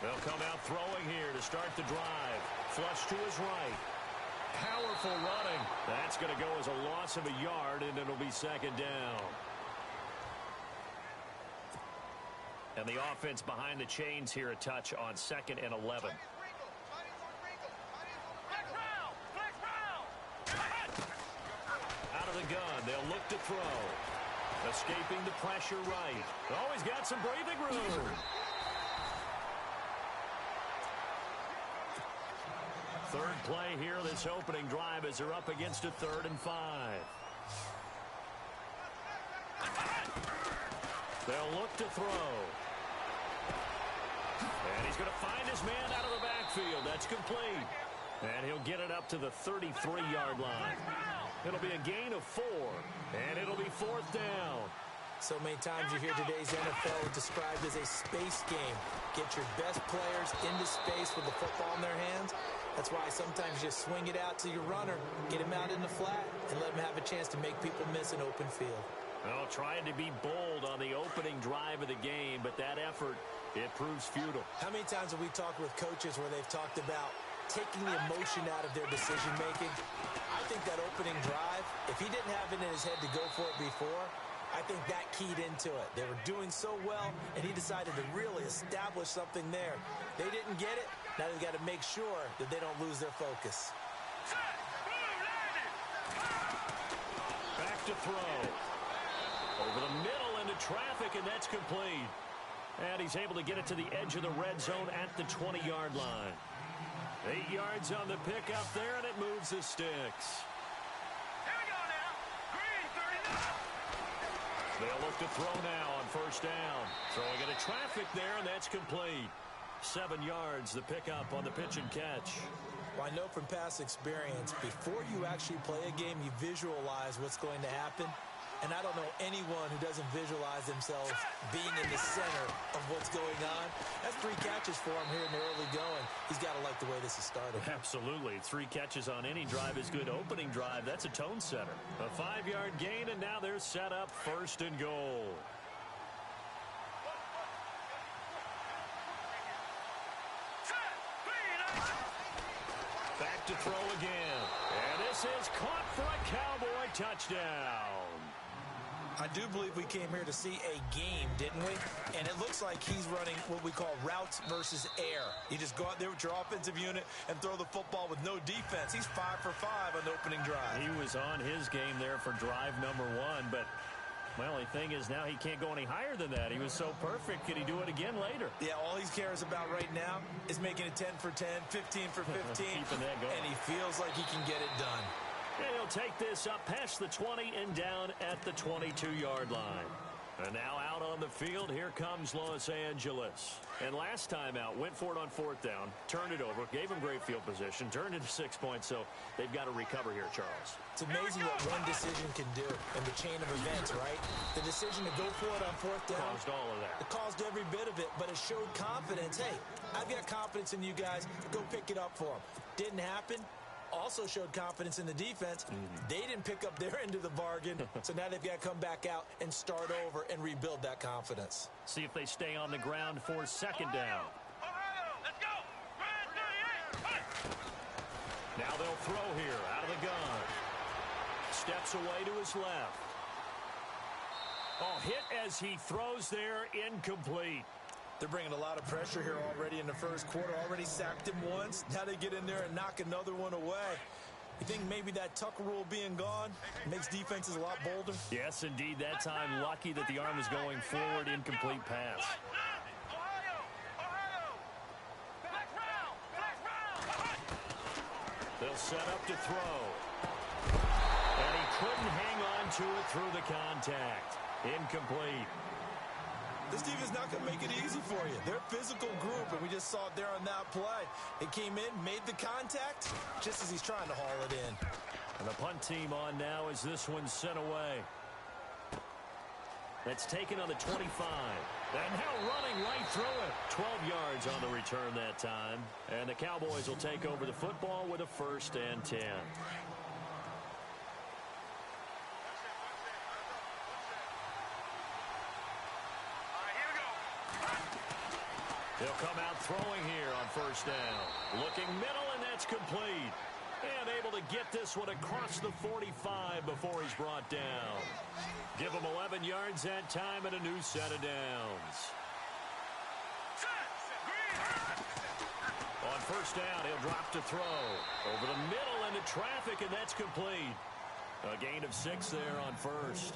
They'll come out throwing here to start the drive. Flush to his right. Powerful running. That's going to go as a loss of a yard, and it'll be second down. And the offense behind the chains here a touch on 2nd and 11. Out of the gun, they'll look to throw. Escaping the pressure right. Always got some breathing room. Third play here, this opening drive, as they're up against a 3rd and 5. They'll look to throw. And he's going to find his man out of the backfield. That's complete. And he'll get it up to the 33-yard line. It'll be a gain of 4, and it'll be 4th down. So many times you hear today's NFL described as a space game. Get your best players into space with the football in their hands. That's why sometimes you just swing it out to your runner, get him out in the flat, and let him have a chance to make people miss an open field. Well, trying to be bold on the opening drive of the game, but that effort, it proves futile. How many times have we talked with coaches where they've talked about taking the emotion out of their decision-making? I think that opening drive, if he didn't have it in his head to go for it before, I think that keyed into it. They were doing so well, and he decided to really establish something there. They didn't get it. Now they've got to make sure that they don't lose their focus. Back to throw. Over the middle into traffic, and that's complete. And he's able to get it to the edge of the red zone at the 20-yard line. 8 yards on the pickup there, and it moves the sticks. They'll look to throw now on 1st down. Throwing into traffic there, and that's complete. 7 yards, the pickup on the pitch and catch. Well, I know from past experience, before you actually play a game, you visualize what's going to happen. And I don't know anyone who doesn't visualize themselves being in the center of what's going on. That's 3 catches for him here in the early going. He's got to like the way this is started. Absolutely. 3 catches on any drive is good. Opening drive, that's a tone setter. A 5-yard gain, and now they're set up 1st and goal. Back to throw again. And this is caught for a Cowboy touchdown. I do believe we came here to see a game, didn't we? And it looks like he's running what we call routes versus air. You just go out there with your offensive unit and throw the football with no defense. He's 5 for 5 on the opening drive. He was on his game there for drive number 1, but my only thing is now he can't go any higher than that. He was so perfect. Could he do it again later? Yeah, all he cares about right now is making it 10 for 10, 15 for 15. Keeping that going. And he feels like he can get it done. And he'll take this up past the 20 and down at the 22-yard line. And now out on the field, here comes Los Angeles. And last time out, went for it on 4th down, turned it over, gave him great field position, turned it to 6 points, so they've got to recover here, Charles. It's amazing what one decision can do in the chain of events, right? The decision to go for it on 4th down. Caused all of that. It caused every bit of it, but it showed confidence. Hey, I've got confidence in you guys. Go pick it up for them. Didn't happen. Also showed confidence in the defense. They didn't pick up their end of the bargain, so now they've got to come back out and start over and rebuild that confidence. See if they stay on the ground for 2nd down. Let's go. Now they'll throw here out of the gun. Steps away to his left. Oh, hit as he throws there, incomplete. They're bringing a lot of pressure here already in the first quarter. Already sacked him once. Now they get in there and knock another one away. You think maybe that tuck rule being gone makes defenses a lot bolder? Yes, indeed. That time, lucky that the arm is going forward. Incomplete pass. They'll set up to throw. And he couldn't hang on to it through the contact. Incomplete. This team is not going to make it easy for you. They're a physical group, and we just saw it there on that play. It came in, made the contact, just as he's trying to haul it in. And the punt team on now as this one's sent away. That's taken on the 25. And now running right through it. 12 yards on the return that time. And the Cowboys will take over the football with a 1st and 10. He'll come out throwing here on first down. Looking middle, and that's complete. And able to get this one across the 45 before he's brought down. Give him 11 yards that time and a new set of downs. On first down, he'll drop to throw. Over the middle into traffic, and that's complete. A gain of 6 there on first.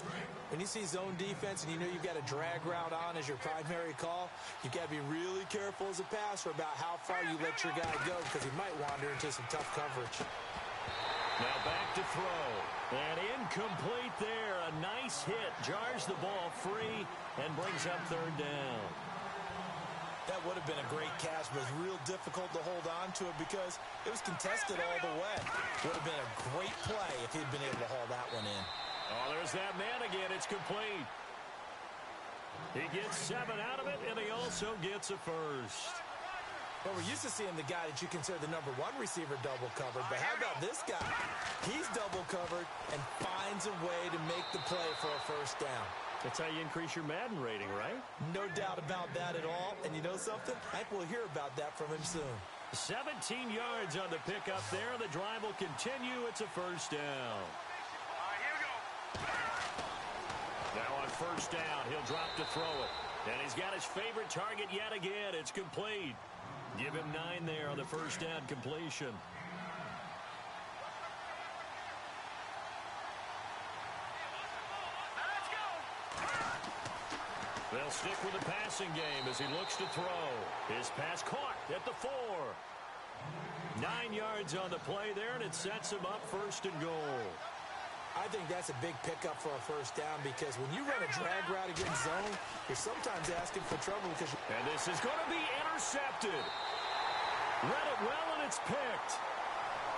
When you see zone defense and you know you've got a drag route on as your primary call, you've got to be really careful as a passer about how far you let your guy go because he might wander into some tough coverage. Now back to throw. And incomplete there. A nice hit. Jars the ball free and brings up third down. That would have been a great catch, but it was real difficult to hold on to it because it was contested all the way. Would have been a great play if he'd been able to haul that one in. Oh, there's that man again. It's complete. He gets 7 out of it, and he also gets a first. Well, we're used to seeing the guy that you consider the #1 receiver double covered, but how about this guy? He's double covered and finds a way to make the play for a first down. That's how you increase your Madden rating, right? No doubt about that at all. And you know something? I think we'll hear about that from him soon. 17 yards on the pickup there. The drive will continue. It's a first down. Here we go. Now on first down, he'll drop to throw it. And he's got his favorite target yet again. It's complete. Give him 9 there on the first down completion. They'll stick with the passing game as he looks to throw. His pass caught at the 4. 9 yards on the play there, and it sets him up first and goal. I think that's a big pickup for a first down because when you run a drag route against zone, you're sometimes asking for trouble because... And this is going to be intercepted. Read it well, and it's picked.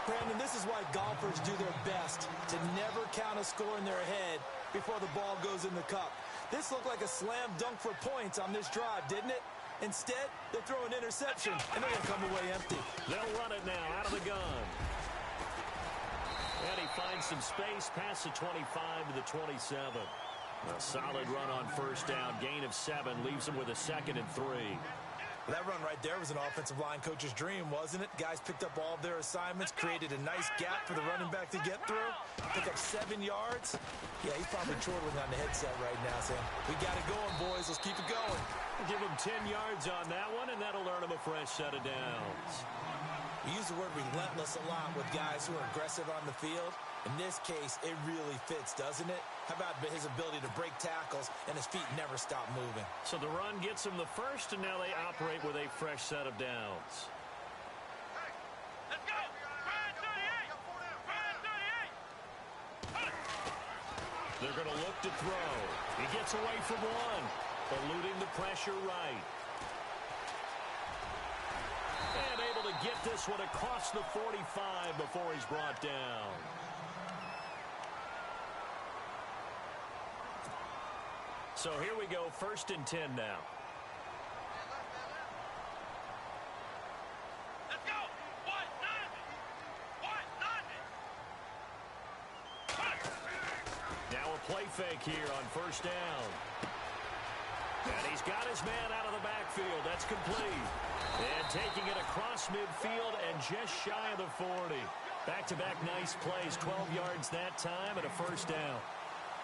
Brandon, this is why golfers do their best to never count a score in their head before the ball goes in the cup. This looked like a slam dunk for points on this drive, didn't it? Instead, they throw an interception, and they're going to come away empty. They'll run it now out of the gun. And he finds some space past the 25 to the 27. A solid run on first down. Gain of 7 leaves him with a 2nd and 3. That run right there was an offensive line coach's dream, wasn't it? Guys picked up all of their assignments, created a nice gap for the running back to get through, pick up 7 yards. Yeah, he's probably chortling on the headset right now saying, we got it going, boys. Let's keep it going. Give him 10 yards on that one, and that'll earn him a fresh set of downs. We use the word relentless a lot with guys who are aggressive on the field. In this case, it really fits, doesn't it? How about his ability to break tackles and his feet never stop moving? So the run gets him the first, and now they operate with a fresh set of downs. Let's go. Ryan 38. Ryan 38. They're going to look to throw. He gets away from one, eluding the pressure right. And able to get this one across the 45 before he's brought down. So here we go, 1st and 10 now. Let's go. What? Nothing. What? Nothing. Now a play fake here on first down. And he's got his man out of the backfield. That's complete. And taking it across midfield and just shy of the 40. Back-to-back nice plays, 12 yards that time and a first down.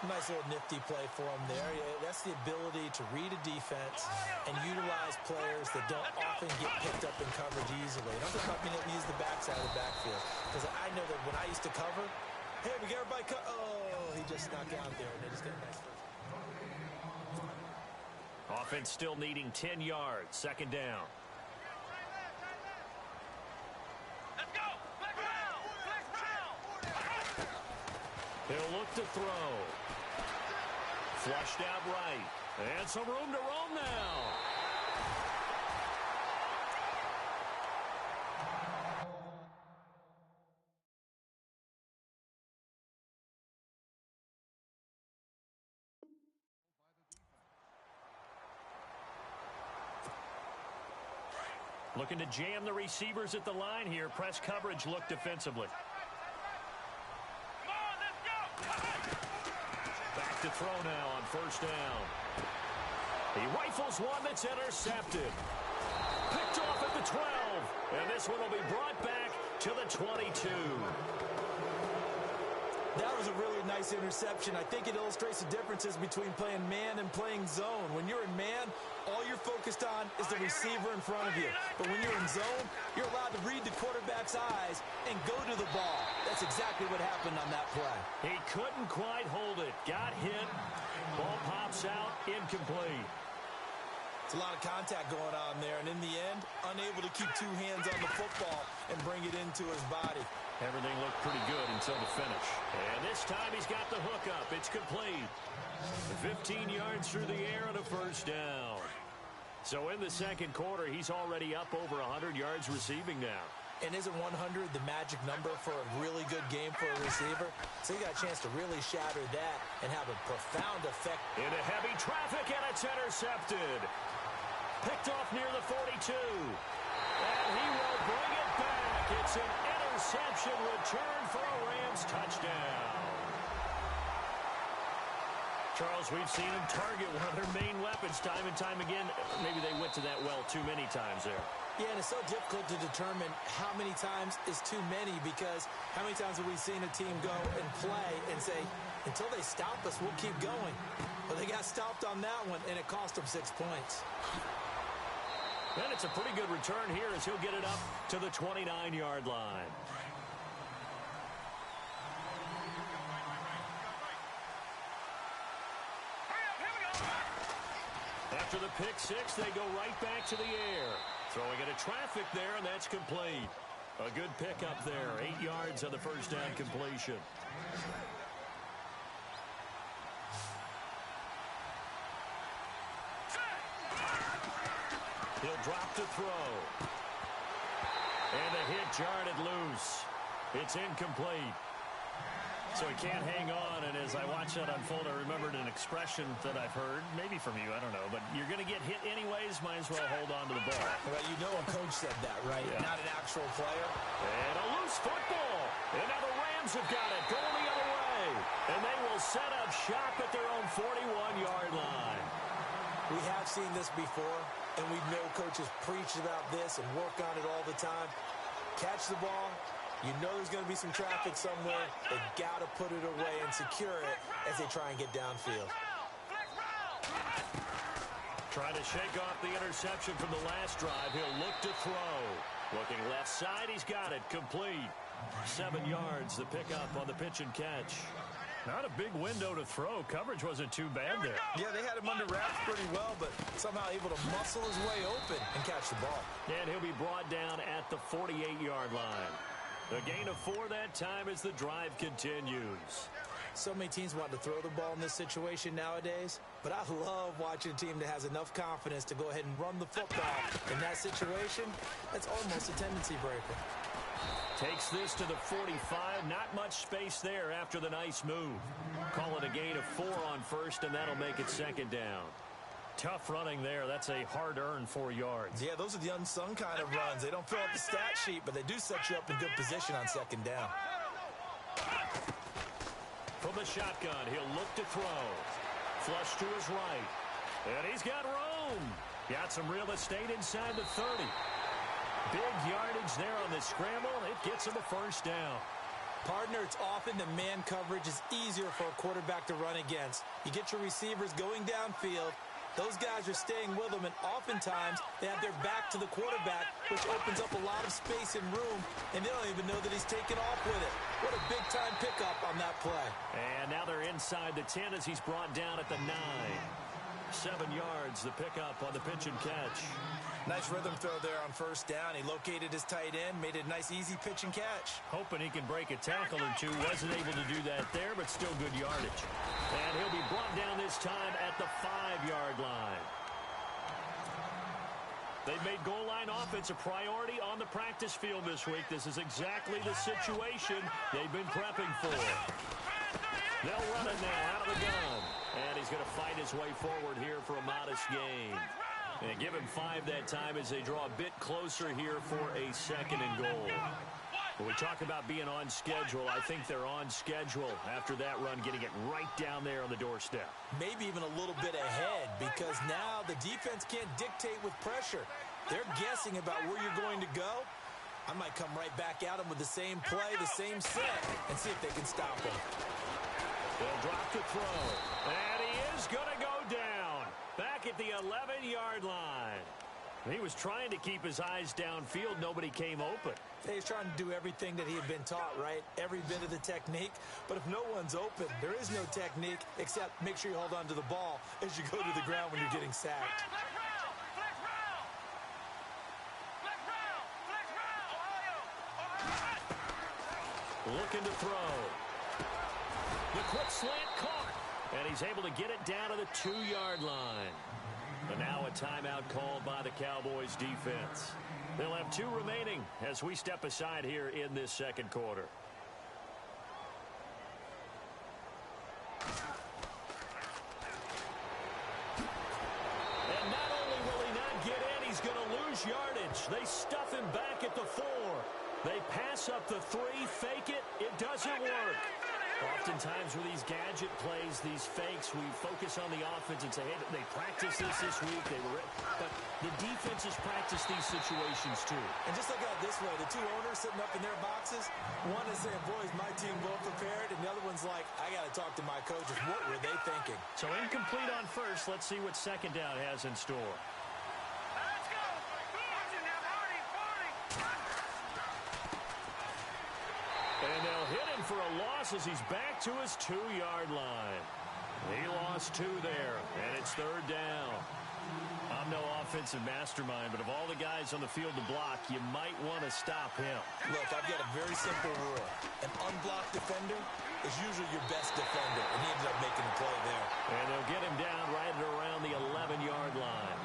Nice little nifty play for him there. That's the ability to read a defense and utilize players that don't often get picked up in coverage easily. And I'm talking about being able to use the backside of the backfield. Because I know that when I used to cover, hey, we got everybody oh, he just snuck out there, and they just got a nice first. Offense still needing 10 yards, 2nd down. Let's go. Flex round. Flex round. He'll look to throw. Flushed out right. And some room to roam now. Looking to jam the receivers at the line here. Press coverage look defensively. Come on, let's go. Back to throw now on first down. He rifles one that's intercepted. the 12. And this one will be brought back to the 22. That was a really nice interception. I think it illustrates the differences between playing man and playing zone. When you're in man, all you're focused on is the receiver in front of you. But when you're in zone, you're allowed to read the quarterback's eyes and go to the ball. That's exactly what happened on that play. He couldn't quite hold it. Got hit. Ball pops out. Incomplete. It's a lot of contact going on there. And in the end, unable to keep two hands on the football and bring it into his body. Everything looked pretty good until the finish. And this time he's got the hook up. It's complete. 15 yards through the air and a first down. So in the second quarter, he's already up over 100 yards receiving now. And isn't 100 the magic number for a really good game for a receiver? So he got a chance to really shatter that and have a profound effect. Into heavy traffic, and it's intercepted. Picked off near the 42. And he will bring it back. It's an interception return for a Rams touchdown. Charles, we've seen him target one of their main weapons time and time again. Maybe they went to that well too many times there. Yeah, and it's so difficult to determine how many times is too many, because how many times have we seen a team go and play and say, until they stop us, we'll keep going. Well, they got stopped on that one, and it cost them 6 points. And it's a pretty good return here as he'll get it up to the 29-yard line. After the pick six, they go right back to the air. Throwing into traffic there, and that's complete. A good pickup there. 8 yards on the first down completion. He'll drop to throw. And the hit jarred it loose. It's incomplete. So he can't hang on, and as I watch that unfold, I remembered an expression that I've heard, maybe from you, I don't know, but you're going to get hit anyways, might as well hold on to the ball. Well, you know a coach said that, right? Yeah. Not an actual player. And a loose football. And now the Rams have got it, going the other way. And they will set up shop at their own 41-yard line. We have seen this before, and we know coaches preach about this and work on it all the time. Catch the ball. You know there's going to be some traffic somewhere. They've got to put it away and secure it as they try and get downfield. Trying to shake off the interception from the last drive. He'll look to throw. Looking left side. He's got it. Complete. 7 yards. The pickup on the pitch and catch. Not a big window to throw. Coverage wasn't too bad there. Yeah, they had him under wraps pretty well, but somehow able to muscle his way open and catch the ball. And he'll be brought down at the 48-yard line. A gain of 4 that time as the drive continues. So many teams want to throw the ball in this situation nowadays, but I love watching a team that has enough confidence to go ahead and run the football. In that situation, that's almost a tendency breaker. Takes this to the 45. Not much space there after the nice move. Call it a gain of 4 on first, and that'll make it second down. Tough running there. That's a hard-earned 4 yards. Yeah, those are the unsung kind of runs. They don't fill out the stat sheet, but they do set you up in good position on second down. From the shotgun, he'll look to throw. Flush to his right. And he's got room. Got some real estate inside the 30. Big yardage there on the scramble. It gets him a first down. Partner, it's often the man coverage is easier for a quarterback to run against. You get your receivers going downfield. Those guys are staying with them, and oftentimes they have their back to the quarterback, which opens up a lot of space and room, and they don't even know that he's taken off with it. What a big-time pickup on that play. And now they're inside the 10 as he's brought down at the 9. 7 yards, the pickup on the pitch and catch. Nice rhythm throw there on first down. He located his tight end, made it a nice, easy pitch and catch. Hoping he can break a tackle or two. Wasn't able to do that there, but still good yardage. And he'll be brought down this time at the 5-yard line. They've made goal line offense a priority on the practice field this week. This is exactly the situation they've been prepping for. They'll run it now out of the gun. And he's going to fight his way forward here for a modest gain. And give him 5 that time as they draw a bit closer here for a second and goal. When we talk about being on schedule, I think they're on schedule after that run, getting it right down there on the doorstep. Maybe even a little bit ahead, because now the defense can't dictate with pressure. They're guessing about where you're going to go. I might come right back at them with the same play, the same set, and see if they can stop them. They'll drop the throw. And he is going to go down. Back at the 11-yard line. He was trying to keep his eyes downfield. Nobody came open. He's trying to do everything that he had been taught, right? Every bit of the technique. But if no one's open, there is no technique except make sure you hold on to the ball as you go to the ground when you're getting sacked. Looking to throw. The quick slant caught. And he's able to get it down to the 2-yard line. And now a timeout called by the Cowboys defense. They'll have 2 remaining as we step aside here in this second quarter. And not only will he not get in, he's going to lose yardage. They stuff him back at the 4. They pass up the 3, fake it. It doesn't work. Oftentimes with these gadget plays, these fakes, we focus on the offense and say, hey, they practiced this week. But the defenses practice these situations too. And just look at it this way. The 2 owners sitting up in their boxes, one is saying, boys, my team well prepared, and the other one's like, I got to talk to my coaches. What were they thinking? So incomplete on first. Let's see what second down has in store. And they'll hit him for a loss as he's back to his 2-yard line. He lost 2 there, and it's 3rd down. I'm no offensive mastermind, but of all the guys on the field to block, you might want to stop him. Look, I've got a very simple rule. An unblocked defender is usually your best defender, and he ended up making a play there. And they'll get him down right at around the 11-yard line.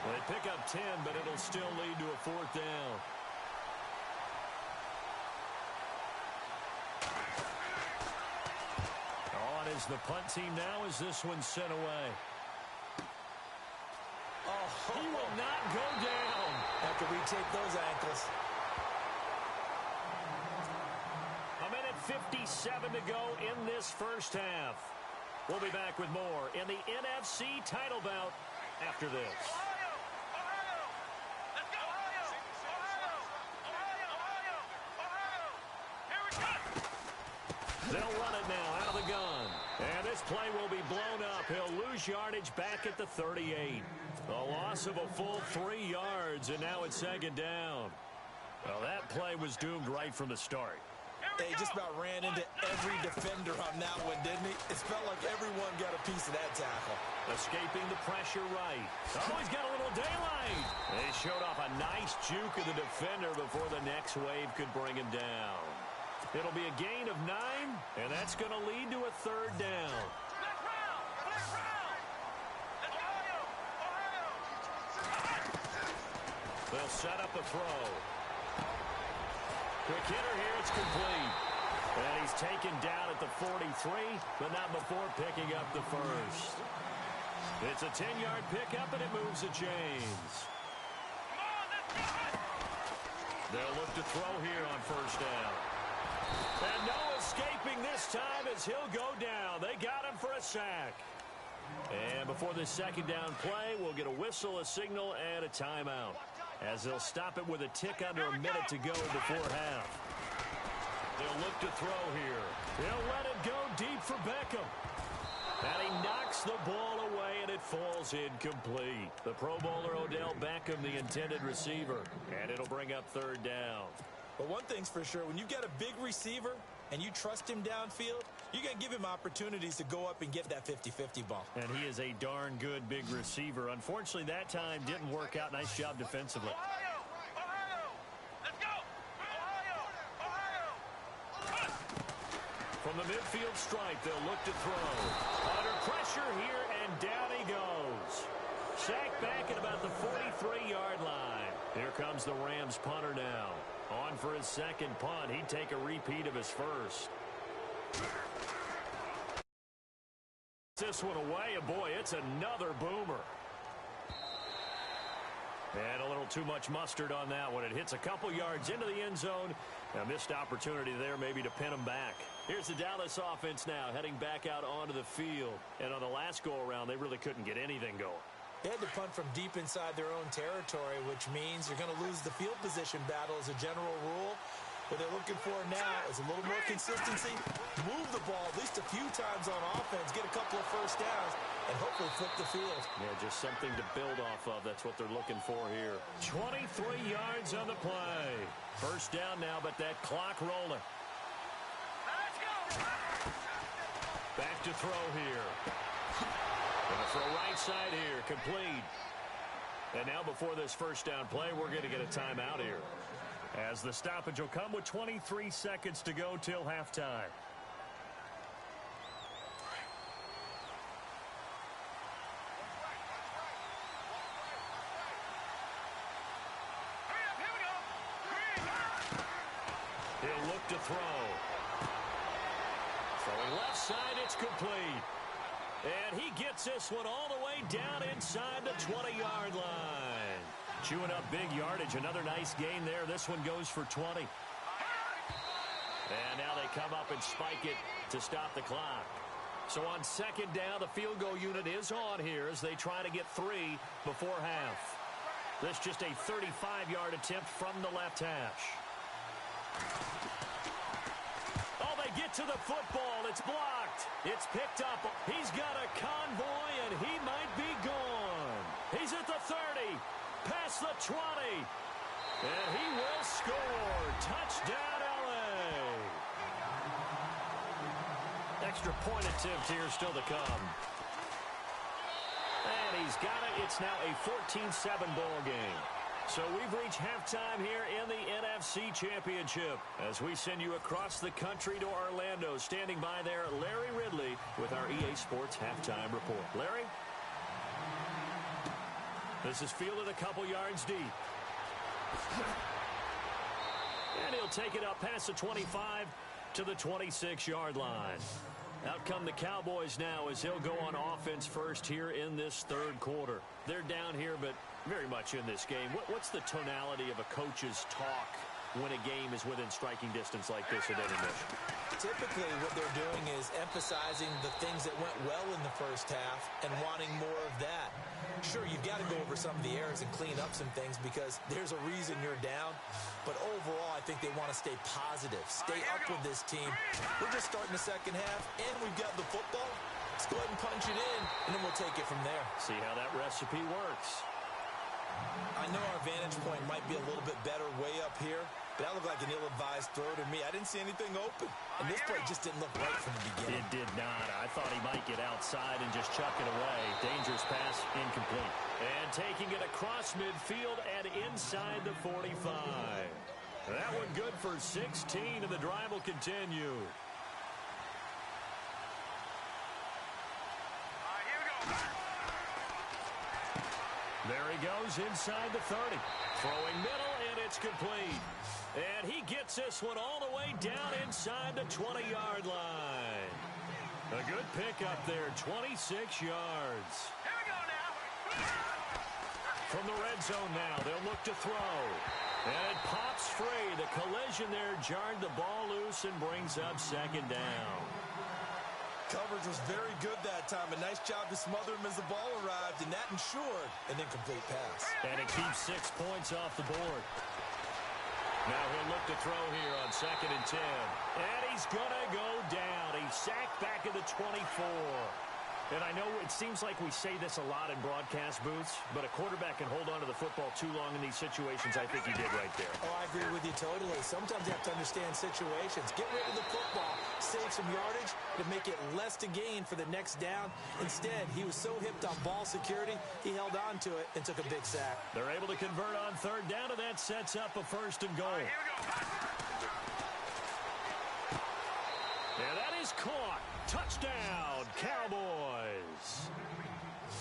They pick up 10, but it'll still lead to a 4th down. Is the punt team now as this one's sent away. Oh, he will not go down. After we take those ankles. A minute 57 to go in this first half. We'll be back with more in the NFC title bout after this. They'll run it now out of the gun. And this play will be blown up. He'll lose yardage back at the 38. A loss of a full 3 yards, and now it's 2nd down. Well, that play was doomed right from the start. He just about ran into every defender on that one, didn't he? It felt like everyone got a piece of that tackle. Escaping the pressure right. Oh, he's got a little daylight. They showed off a nice juke of the defender before the next wave could bring him down. It'll be a gain of 9, and that's going to lead to a 3rd down. They'll set up a throw. Quick hitter here, it's complete. And he's taken down at the 43, but not before picking up the first. It's a 10-yard pickup, and it moves the chains. They'll look to throw here on 1st down. And no escaping this time as he'll go down. They got him for a sack. And before this 2nd down play, we'll get a whistle, a signal, and a timeout, as they'll stop it with a tick under a minute to go before half. They'll look to throw here. They'll let it go deep for Beckham. And he knocks the ball away, and it falls incomplete. The Pro Bowler Odell Beckham, the intended receiver. And it'll bring up 3rd down. But one thing's for sure, when you've got a big receiver and you trust him downfield, you're going to give him opportunities to go up and get that 50-50 ball. And he is a darn good big receiver. Unfortunately, that time didn't work out. Nice job defensively. Let's go! From the midfield stripe, they'll look to throw. Under pressure here, and down he goes. Sacked back at about the 43-yard line. Here comes the Rams punter now. On for his 2nd punt. He'd take a repeat of his first. This one away, and boy, it's another boomer. And a little too much mustard on that one. It hits a couple yards into the end zone. A missed opportunity there maybe to pin him back. Here's the Dallas offense now heading back out onto the field. And on the last go-around, they really couldn't get anything going. They had to punt from deep inside their own territory, which means you're going to lose the field position battle as a general rule. What they're looking for now is a little more consistency, move the ball at least a few times on offense, get a couple of first downs, and hopefully flip the field. Yeah, just something to build off of. That's what they're looking for here. 23 yards on the play. First down now, but that clock rolling. Let's go. Back to throw here. Gonna throw right side here, complete. And now before this first down play, we're going to get a timeout here, as the stoppage will come with 23 seconds to go till halftime. He'll look to throw. Throwing left side, it's complete. And he gets this one all the way down inside the 20-yard line. Chewing up big yardage. Another nice gain there. This one goes for 20. And now they come up and spike it to stop the clock. So on second down, the field goal unit is on here as they try to get 3 before half. This just a 35-yard attempt from the left hash. Oh, they get to the football. It's blocked. It's picked up. He's got a convoy, and he might be gone. He's at the 30, past the 20, and he will score. Touchdown, L.A. Extra point attempt here still to come. And he's got it. It's now a 14-7 ball game. So we've reached halftime here in the NFC Championship as we send you across the country to Orlando. Standing by there, Larry Ridley with our EA Sports Halftime Report. Larry? This is fielded a couple yards deep. And he'll take it up past the 25 to the 26-yard line. Out come the Cowboys now as he'll go on offense first here in this third quarter. They're down here, but very much in this game. What's the tonality of a coach's talk when a game is within striking distance like this at intermission? Typically, what they're doing is emphasizing the things that went well in the first half and wanting more of that. Sure, you've got to go over some of the errors and clean up some things because there's a reason you're down. But overall, I think they want to stay positive, stay up with this team. We're just starting the second half, and we've got the football. Let's go ahead and punch it in, and then we'll take it from there. See how that recipe works. I know our vantage point might be a little bit better way up here, but that looked like an ill-advised throw to me. I didn't see anything open, and this play just didn't look right from the beginning. It did not. I thought he might get outside and just chuck it away. Dangerous pass, incomplete. And taking it across midfield and inside the 45. That one good for 16, and the drive will continue. There he goes inside the 30. Throwing middle, and it's complete. And he gets this one all the way down inside the 20-yard line. A good pick up there, 26 yards. Here we go now. From the red zone now, they'll look to throw. And it pops free. The collision there jarred the ball loose and brings up second down. Coverage was very good that time. A nice job to smother him as the ball arrived, and that ensured an incomplete pass. And it keeps 6 points off the board. Now he'll look to throw here on 2nd and 10. And he's going to go down. He's sacked back at the 24. And I know it seems like we say this a lot in broadcast booths, but a quarterback can hold on to the football too long in these situations. I think he did right there. Oh, I agree with you totally. Sometimes you have to understand situations. Get rid of the football, save some yardage to make it less to gain for the next down. Instead, he was so hipped on ball security, he held on to it and took a big sack. They're able to convert on third down, and that sets up a 1st and goal. Here we go. And that is caught. Touchdown, Cowboys.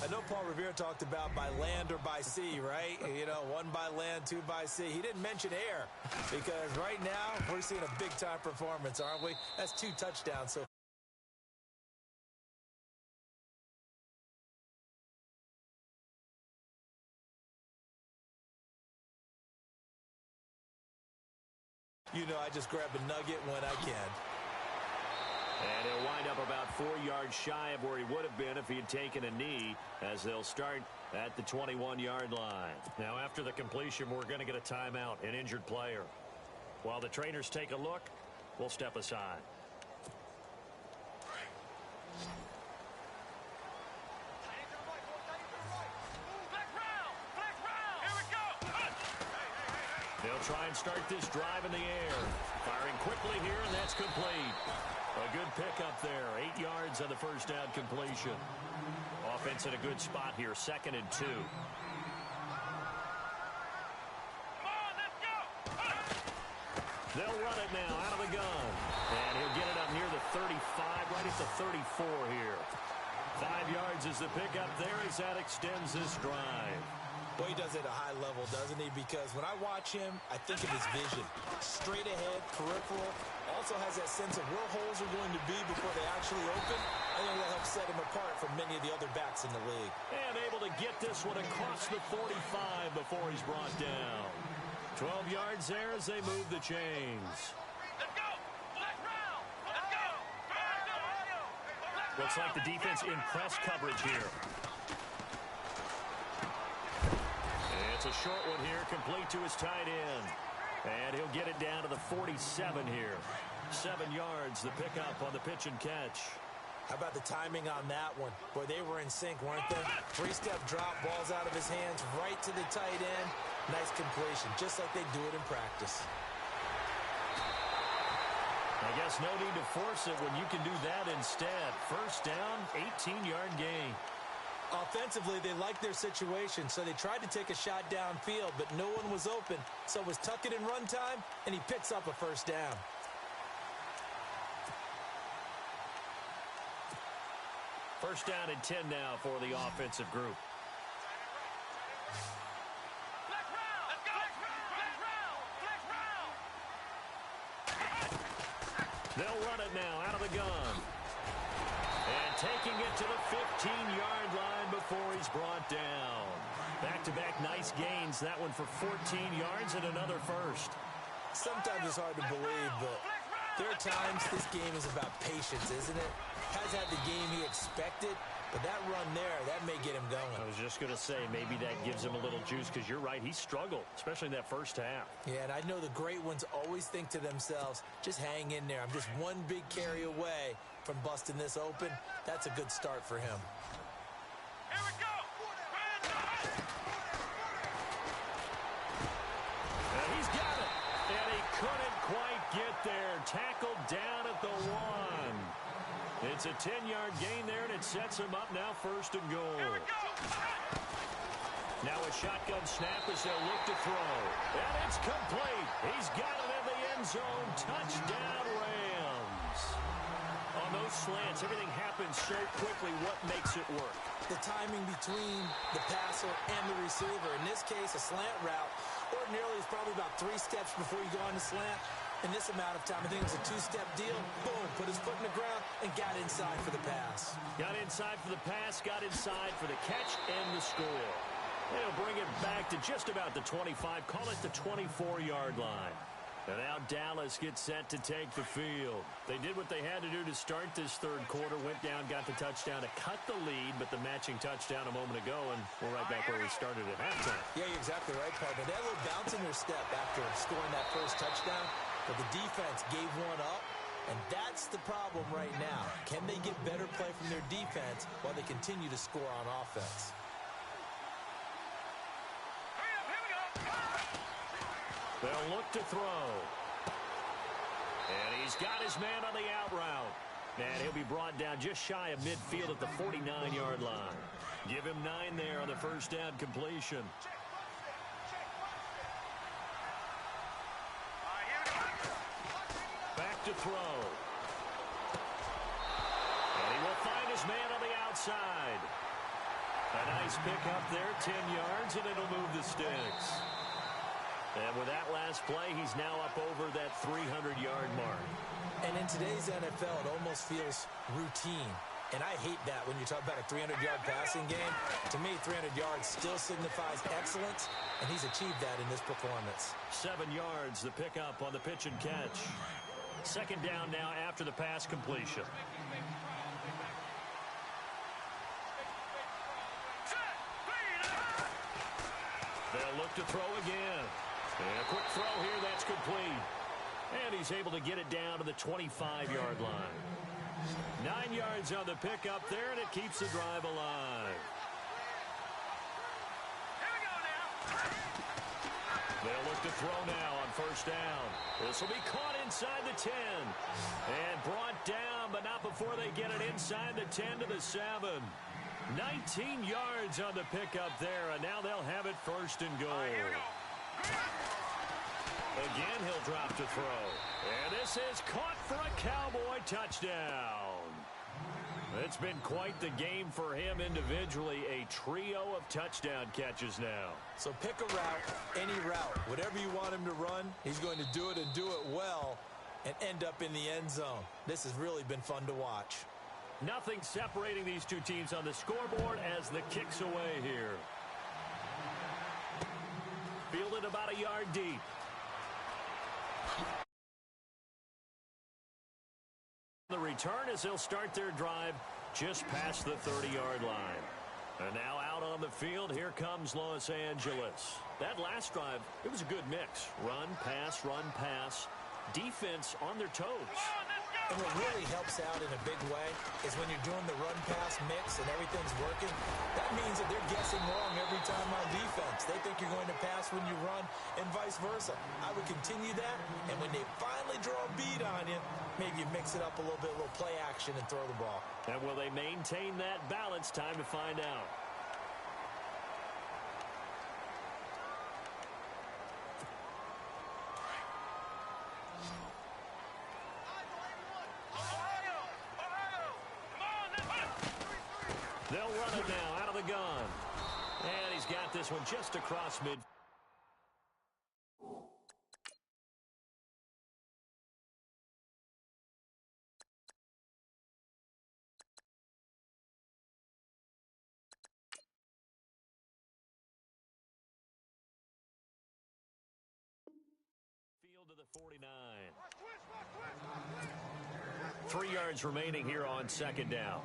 I know Paul Revere talked about by land or by sea, right? You know, 1 by land, 2 by sea. He didn't mention air because right now we're seeing a big-time performance, aren't we? That's 2 touchdowns. So you know, I just grab a nugget when I can. And he'll wind up about 4 yards shy of where he would have been if he had taken a knee, as they'll start at the 21-yard line. Now, after the completion, we're going to get a timeout, an injured player. While the trainers take a look, we'll step aside. They'll try and start this drive in the air. Firing quickly here, and that's complete. A good pickup there. 8 yards on the first down completion. Offense in a good spot here. 2nd and 2. They'll run it now out of the gun. And he'll get it up near the 35, right at the 34 here. 5 yards is the pickup there as that extends this drive. Well, he does it at a high level, doesn't he? Because when I watch him, I think of his vision. Straight ahead, peripheral. Also has that sense of where holes are going to be before they actually open. I think that helps set him apart from many of the other backs in the league. And able to get this one across the 45 before he's brought down. 12 yards there as they move the chains. Let's go! Let's round! Let's go! Looks like the defense in press coverage here. It's a short one here, complete to his tight end. And he'll get it down to the 47 here. 7 yards, the pickup on the pitch and catch. How about the timing on that one? Boy, they were in sync, weren't they? 3-step drop, balls out of his hands, right to the tight end. Nice completion, just like they do it in practice. I guess no need to force it when you can do that instead. First down, 18-yard gain. Offensively, they liked their situation, so they tried to take a shot downfield, but no one was open. So it was tuck it in run time, and he picks up a first down. First down and 10 now for the offensive group. They'll run it now out of the gun. And taking it to the 15-yard line before he's brought down. Back-to-back nice gains. That one for 14 yards and another first. Sometimes it's hard to believe, but there are times this game is about patience, isn't it? Has had the game he expected, but that run there, that may get him going. I was just going to say, maybe that gives him a little juice, because you're right, he struggled, especially in that first half. Yeah, and I know the great ones always think to themselves, just hang in there. I'm just one big carry away from busting this open. That's a good start for him. Here we go! And he's got it. And he couldn't quite get there. Tackled down at the 1. It's a 10-yard gain there, and it sets him up now 1st and goal. Now a shotgun snap as they'll look to throw. And it's complete. He's got it in the end zone. Touchdown, Rams. On those slants, everything happens so quickly. What makes it work? The timing between the passer and the receiver. In this case, a slant route. Ordinarily, it's probably about 3 steps before you go on the slant. In this amount of time, I think it was a 2-step deal. Boom, put his foot in the ground and got inside for the pass. Got inside for the pass, got inside for the catch and the score. They'll bring it back to just about the 25, call it the 24-yard line. And now Dallas gets set to take the field. They did what they had to do to start this third quarter, went down, got the touchdown to cut the lead, but the matching touchdown a moment ago, and we're right back where we started at halftime. Yeah, you're exactly right, partner. They had a little bounce in their step after scoring that first touchdown. But the defense gave one up, and that's the problem right now. Can they get better play from their defense while they continue to score on offense? They'll look to throw. And he's got his man on the out route. And he'll be brought down just shy of midfield at the 49-yard line. Give him 9 there on the first down completion. Back to throw. And he will find his man on the outside. A nice pickup there, 10 yards, and it'll move the sticks. And with that last play, he's now up over that 300-yard mark. And in today's NFL, it almost feels routine. And I hate that when you talk about a 300-yard passing game. To me, 300 yards still signifies excellence, and he's achieved that in this performance. 7 yards, the pickup on the pitch and catch. Second down now after the pass completion. They'll look to throw again. And a quick throw here, that's complete. And he's able to get it down to the 25-yard line. 9 yards on the pickup there, and it keeps the drive alive. Here we go now. They'll look to throw now on first down. This will be caught inside the 10. And brought down, but not before they get it inside the 10 to the 7. 19 yards on the pickup there, and now they'll have it first and goal. Here we go. Again, he'll drop to throw. And this is caught for a Cowboy touchdown. It's been quite the game for him individually. A trio of touchdown catches now. So pick a route, any route. Whatever you want him to run, he's going to do it and do it well and end up in the end zone. This has really been fun to watch. Nothing separating these two teams on the scoreboard as the kick's away here. Fielded about a yard deep. The return as they'll start their drive just past the 30-yard line. And now out on the field, here comes Los Angeles. That last drive, it was a good mix. Run, pass, defense on their toes. And what really helps out in a big way is when you're doing the run-pass mix and everything's working, that means that they're guessing wrong every time on defense. They think you're going to pass when you run and vice versa. I would continue that, and when they finally draw a beat on you, maybe you mix it up a little bit, a little play action and throw the ball. And will they maintain that balance? Time to find out. They'll run it now out of the gun. And he's got this one just across mid. Field to the 49. 3 yards remaining here on second down.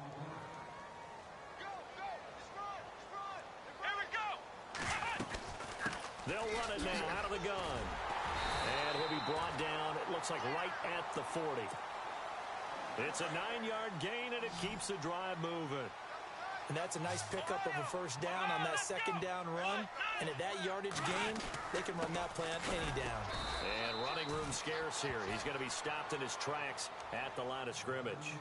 They'll run it now out of the gun. And he'll be brought down, it looks like right at the 40. It's a 9-yard gain, and it keeps the drive moving. And that's a nice pickup of a first down on that second down run. And at that yardage gain, they can run that play on any down. And running room scarce here. He's going to be stopped in his tracks at the line of scrimmage.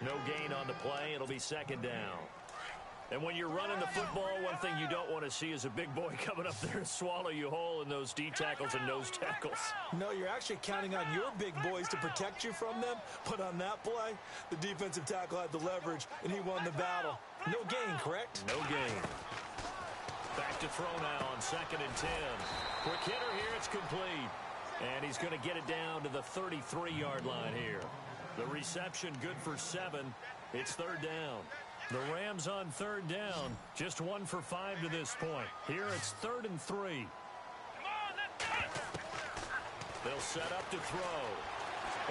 No gain on the play. It'll be second down. And when you're running the football, one thing you don't want to see is a big boy coming up there and swallow you whole in those D tackles and nose tackles. No, you're actually counting on your big boys to protect you from them. But on that play, the defensive tackle had the leverage, and he won the battle. No gain, correct? No gain. Back to throw now on 2nd and 10. Quick hitter here, it's complete. And he's going to get it down to the 33-yard line here. The reception good for 7. It's third down. The Rams on third down, just 1 for 5 to this point. Here it's 3rd and 3. They'll set up to throw.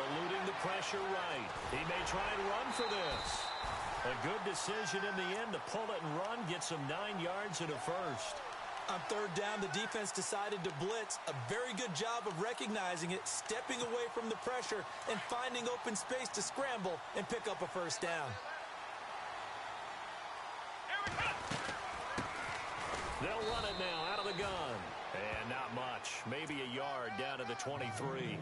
Eluding the pressure right. He may try and run for this. A good decision in the end to pull it and run, gets him 9 yards and a first. On third down, the defense decided to blitz. A very good job of recognizing it, stepping away from the pressure, and finding open space to scramble and pick up a first down. They'll run it now out of the gun. And not much. Maybe a yard down to the 23.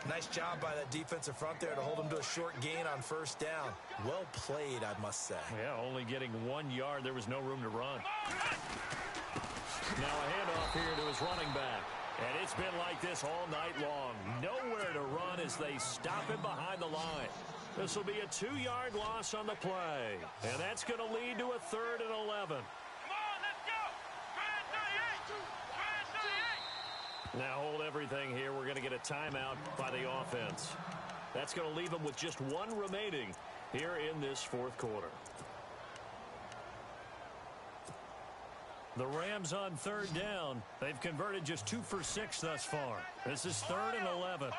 Nice job by that defensive front there to hold him to a short gain on first down. Well played, I must say. Yeah, only getting 1 yard. There was no room to run. Now a handoff here to his running back. And it's been like this all night long. Nowhere to run as they stop him behind the line. This will be a 2-yard loss on the play. And that's going to lead to a 3rd and 11. Now hold everything here. We're going to get a timeout by the offense. That's going to leave them with just 1 remaining here in this 4th quarter. The Rams on third down. They've converted just 2 for 6 thus far. This is 3rd and 11.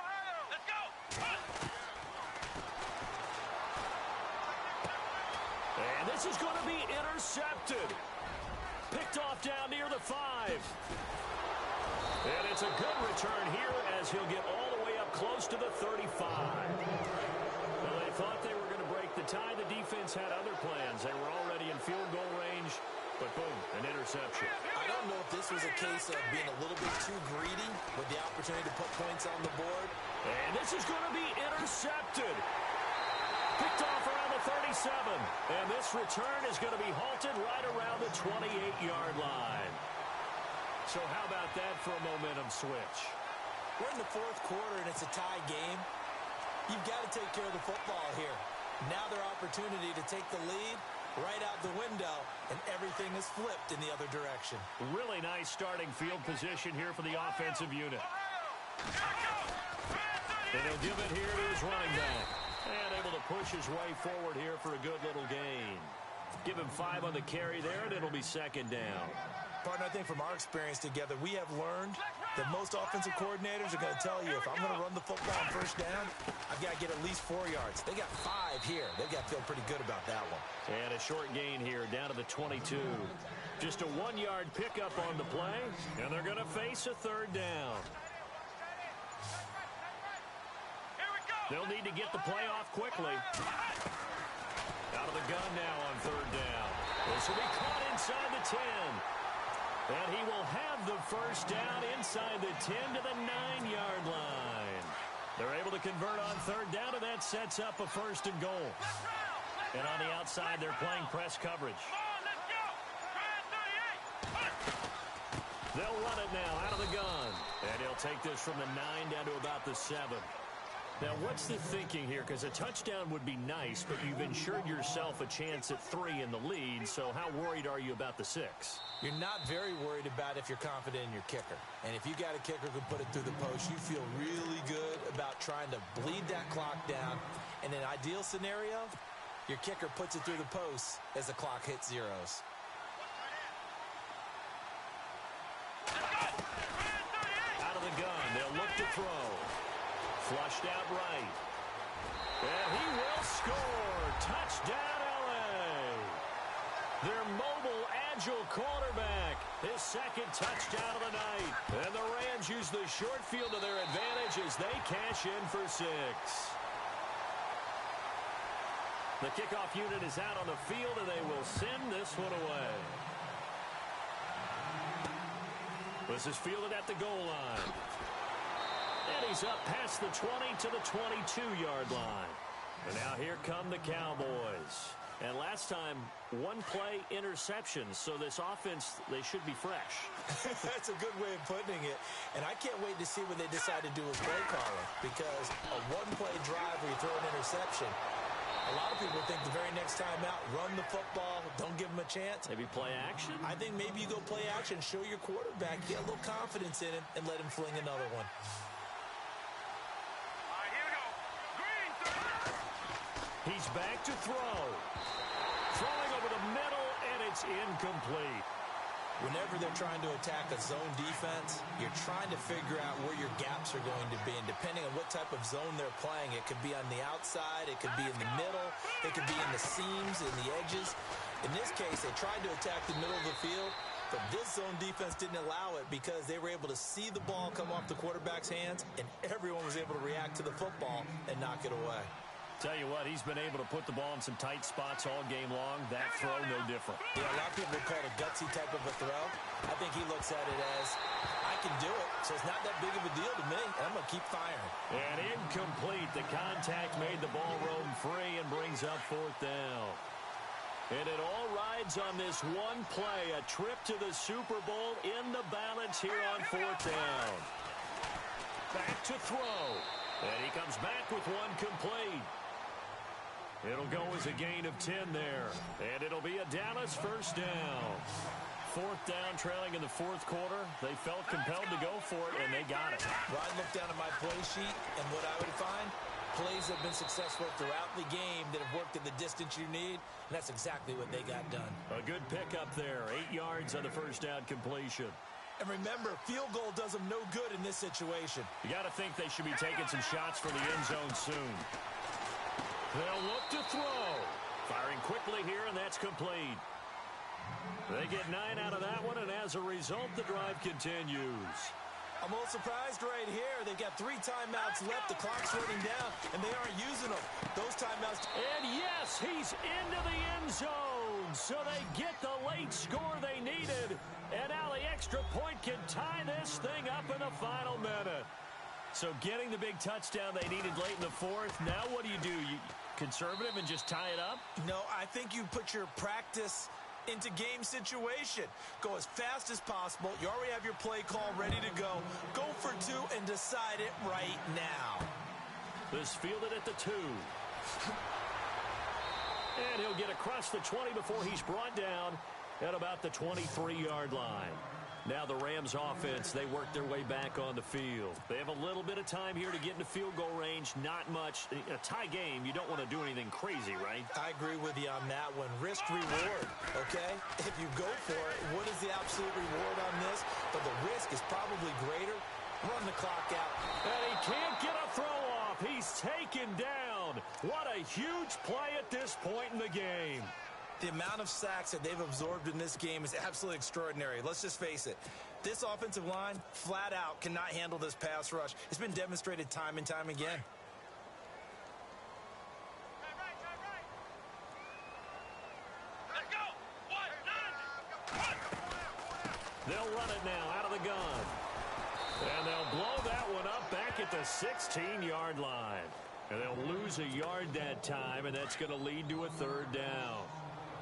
And this is going to be intercepted. Picked off down near the 5. And it's a good return here as he'll get all the way up close to the 35. Well, they thought they were going to break the tie. The defense had other plans. They were already in field goal range, but boom, an interception. I don't know if this was a case of being a little bit too greedy with the opportunity to put points on the board. And this is going to be intercepted. Picked off around the 37. And this return is going to be halted right around the 28-yard line. So how about that for a momentum switch? We're in the fourth quarter, and it's a tie game. You've got to take care of the football here. Now their opportunity to take the lead right out the window, and everything is flipped in the other direction. Really nice starting field position here for the offensive unit. And he'll give it here to his running back. And able to push his way forward here for a good little gain. Give him 5 on the carry there, and it'll be second down. Partner, I think from our experience together, we have learned that most offensive coordinators are going to tell you, if I'm going to run the football on first down, I've got to get at least 4 yards. They got 5 here. They've got to feel pretty good about that one. And a short gain here down to the 22. Just a 1-yard pickup on the play, and they're going to face a third down. They'll need to get the play off quickly. Out of the gun now on third down. This will be caught inside the 10. And he will have the first down inside the 10 to the 9-yard line. They're able to convert on third down, and that sets up a first and goal. And on the outside, they're playing press coverage. They'll run it now out of the gun. And he'll take this from the 9 down to about the 7. Now, what's the thinking here? Because a touchdown would be nice, but you've ensured yourself a chance at 3 in the lead, so how worried are you about the 6? You're not very worried about if you're confident in your kicker. And if you got a kicker who can put it through the post, you feel really good about trying to bleed that clock down. In an ideal scenario, your kicker puts it through the post as the clock hits zeros. Out of the gun, they'll look to throw. Flushed out right. And he will score. Touchdown, L.A. Their mobile, agile quarterback. His second touchdown of the night. And the Rams use the short field to their advantage as they cash in for 6. The kickoff unit is out on the field, and they will send this one away. This is fielded at the goal line. And he's up past the 20 to the 22-yard line. And now here come the Cowboys. And last time, 1-play interceptions. So this offense, they should be fresh. That's a good way of putting it. And I can't wait to see what they decide to do with play calling. Because a 1-play drive where you throw an interception, a lot of people think the very next time out, run the football, don't give them a chance. Maybe play action? I think maybe you go play action, show your quarterback, get a little confidence in him, and let him fling another one. He's back to throw. Throwing over the middle, and it's incomplete. Whenever they're trying to attack a zone defense, you're trying to figure out where your gaps are going to be. And depending on what type of zone they're playing, it could be on the outside, it could be in the middle, it could be in the seams, in the edges. In this case, they tried to attack the middle of the field, but this zone defense didn't allow it because they were able to see the ball come off the quarterback's hands, and everyone was able to react to the football and knock it away. Tell you what, he's been able to put the ball in some tight spots all game long. That throw, no different. Yeah, a lot of people call it a gutsy type of a throw. I think he looks at it as, I can do it, so it's not that big of a deal to me, and I'm going to keep firing. And incomplete. The contact made the ball roam free and brings up fourth down. And it all rides on this one play, a trip to the Super Bowl in the balance here on fourth down. Back to throw. And he comes back with one complete. It'll go as a gain of 10 there. And it'll be a Dallas first down. Fourth down, trailing in the fourth quarter. They felt compelled to go for it, and they got it. Well, I look down at my play sheet, and what I would find, plays have been successful throughout the game that have worked at the distance you need, and that's exactly what they got done. A good pickup there. 8 yards on the first down completion. And remember, field goal does them no good in this situation. You got to think they should be taking some shots for the end zone soon. They'll look to throw. Firing quickly here, and that's complete. They get 9 out of that one, and as a result, the drive continues. I'm a little surprised right here. They've got 3 timeouts left. The clock's running down, and they aren't using them. Those timeouts. And yes, he's into the end zone. So they get the late score they needed. And now the extra point can tie this thing up in the final minute. So getting the big touchdown they needed late in the fourth. Now what do? You conservative and just tie it up? No, I think you put your practice into game situation. Go as fast as possible. You already have your play call ready to go. Go for 2 and decide it right now. This fielded at the 2. And he'll get across the 20 before he's brought down at about the 23-yard line. Now the Rams offense, they work their way back on the field. They have a little bit of time here to get into field goal range. Not much. A tie game, you don't want to do anything crazy, right? I agree with you on that one. Risk reward, okay? If you go for it, what is the absolute reward on this? But the risk is probably greater. Run the clock out. And he can't get a throw off. He's taken down. What a huge play at this point in the game. The amount of sacks that they've absorbed in this game is absolutely extraordinary. Let's just face it. This offensive line, flat out, cannot handle this pass rush. It's been demonstrated time and time again. Let's go. 1, 9. They'll run it now out of the gun. And they'll blow that one up back at the 16-yard line. And they'll lose a yard that time, and that's going to lead to a 3rd down.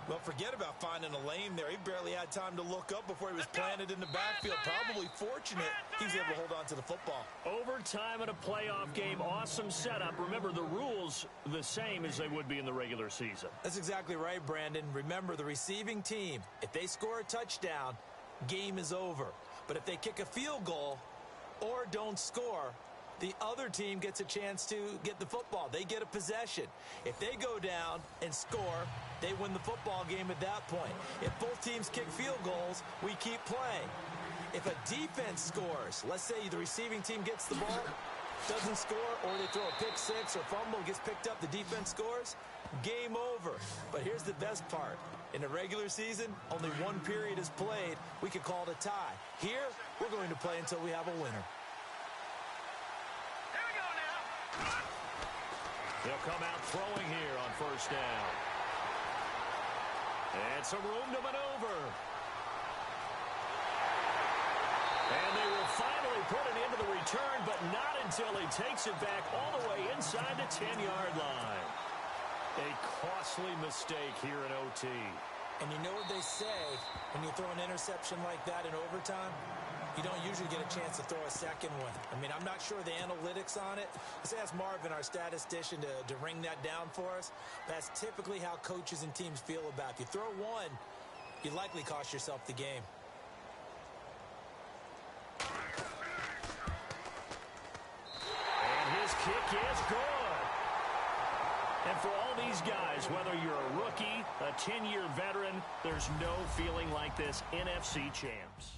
Well, forget about finding a lane there. He barely had time to look up before he was planted in the backfield. Probably fortunate he was able to hold on to the football. Overtime in a playoff game, awesome setup. Remember, the rules the same as they would be in the regular season. That's exactly right, Brandon. Remember, the receiving team, if they score a touchdown, game is over. But if they kick a field goal or don't score, the other team gets a chance to get the football. They get a possession. If they go down and score, they win the football game at that point. If both teams kick field goals, we keep playing. If a defense scores, let's say the receiving team gets the ball, doesn't score, or they throw a pick 6 or fumble, gets picked up, the defense scores, game over. But here's the best part. In the regular season, only 1 period is played. We could call it a tie. Here, we're going to play until we have a winner. They'll come out throwing here on 1st down. And some room to maneuver. And they will finally put it into the return, but not until he takes it back all the way inside the 10-yard line. A costly mistake here in OT. And you know what they say when you throw an interception like that in overtime? You don't usually get a chance to throw a second one. I mean, I'm not sure the analytics on it. Let's ask Marvin, our statistician, to ring that down for us. That's typically how coaches and teams feel about it. If you throw one, you likely cost yourself the game. And his kick is good. And for all these guys, whether you're a rookie, a 10-year veteran, there's no feeling like this NFC champs.